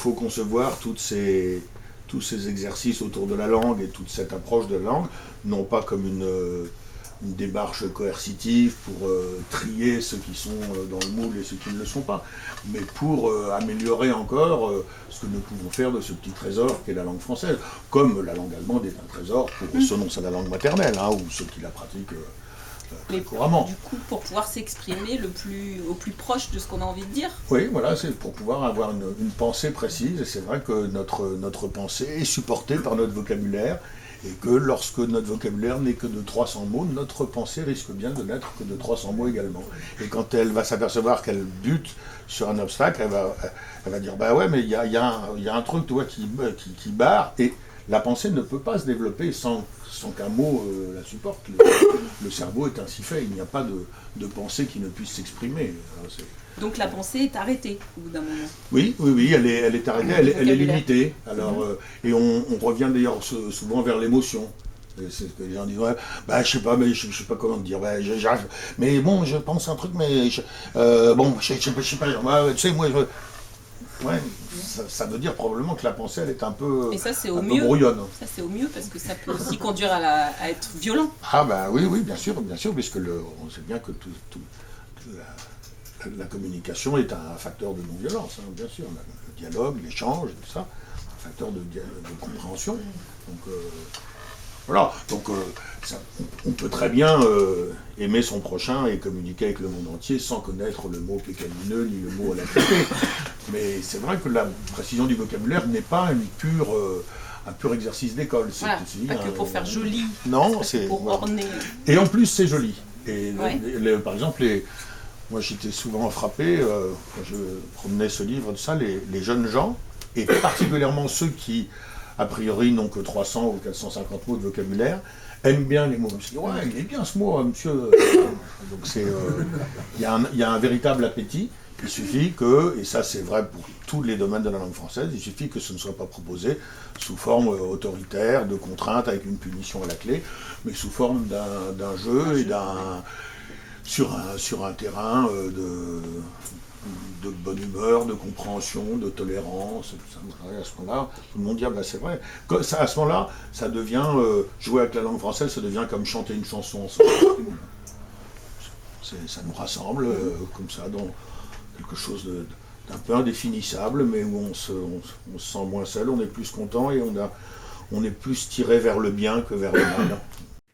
faut concevoir tous ces exercices autour de la langue et toute cette approche de la langue, non pas comme une démarche coercitive pour trier ceux qui sont dans le moule et ceux qui ne le sont pas, mais pour améliorer encore ce que nous pouvons faire de ce petit trésor qu'est la langue française, comme la langue allemande est un trésor pour ceux dont c'est la langue maternelle, hein, ou ceux qui la pratiquent très couramment. Du coup, pour pouvoir s'exprimer au plus proche de ce qu'on a envie de dire. Oui, voilà, c'est pour pouvoir avoir une pensée précise, et c'est vrai que notre pensée est supportée par notre vocabulaire, et que lorsque notre vocabulaire n'est que de 300 mots, notre pensée risque bien de n'être que de 300 mots également. Et quand elle va s'apercevoir qu'elle bute sur un obstacle, elle va dire « bah ouais, mais il y a un truc, tu vois, qui barre », et la pensée ne peut pas se développer sans qu'un mot la supporte. Le cerveau est ainsi fait, il n'y a pas de pensée qui ne puisse s'exprimer. Donc la pensée est arrêtée au bout d'un moment. Oui, elle est arrêtée, elle est limitée. Alors, et on revient d'ailleurs souvent vers l'émotion. C'est ce que les gens disent, ouais, bah, je sais pas comment te dire, bah, j'arrive, mais bon, je pense un truc, mais bon, je sais pas, tu sais, moi, ouais, ça veut dire probablement que la pensée, elle est un peu, et ça, c'est un au peu mieux. brouillonne. Ça, c'est au mieux, parce que ça peut aussi conduire à être violent. Ah bah oui, bien sûr, puisque on sait bien que la communication est un facteur de non-violence, hein, bien sûr. Le dialogue, l'échange, tout ça, un facteur de compréhension. Donc voilà, donc on peut très bien aimer son prochain et communiquer avec le monde entier sans connaître le mot pécamineux ni le mot à la traité. Mais c'est vrai que la précision du vocabulaire n'est pas un pur exercice d'école. Voilà, pas que pour faire joli, non, c'est pour orner. Et en plus, c'est joli. Et ouais. par exemple, moi j'étais souvent frappé, quand je promenais ce livre, de ça, les jeunes gens, et particulièrement ceux qui, a priori, n'ont que 300 ou 450 mots de vocabulaire, aiment bien les mots. Je me suis dit, ouais, il est bien ce mot, monsieur. Donc il y a un véritable appétit. Il suffit que, et ça c'est vrai pour tous les domaines de la langue française, il suffit que ce ne soit pas proposé sous forme autoritaire, de contrainte avec une punition à la clé, mais sous forme d'un jeu et sur un terrain de bonne humeur, de compréhension, de tolérance, tout ça. À ce moment-là, tout le monde dit, ah ben c'est vrai. À ce moment-là, ça devient, jouer avec la langue française, ça devient comme chanter une chanson ensemble. Ça nous rassemble, comme ça, dans quelque chose d'un peu indéfinissable, mais où on se sent moins seul, on est plus content et on est plus tiré vers le bien que vers le mal.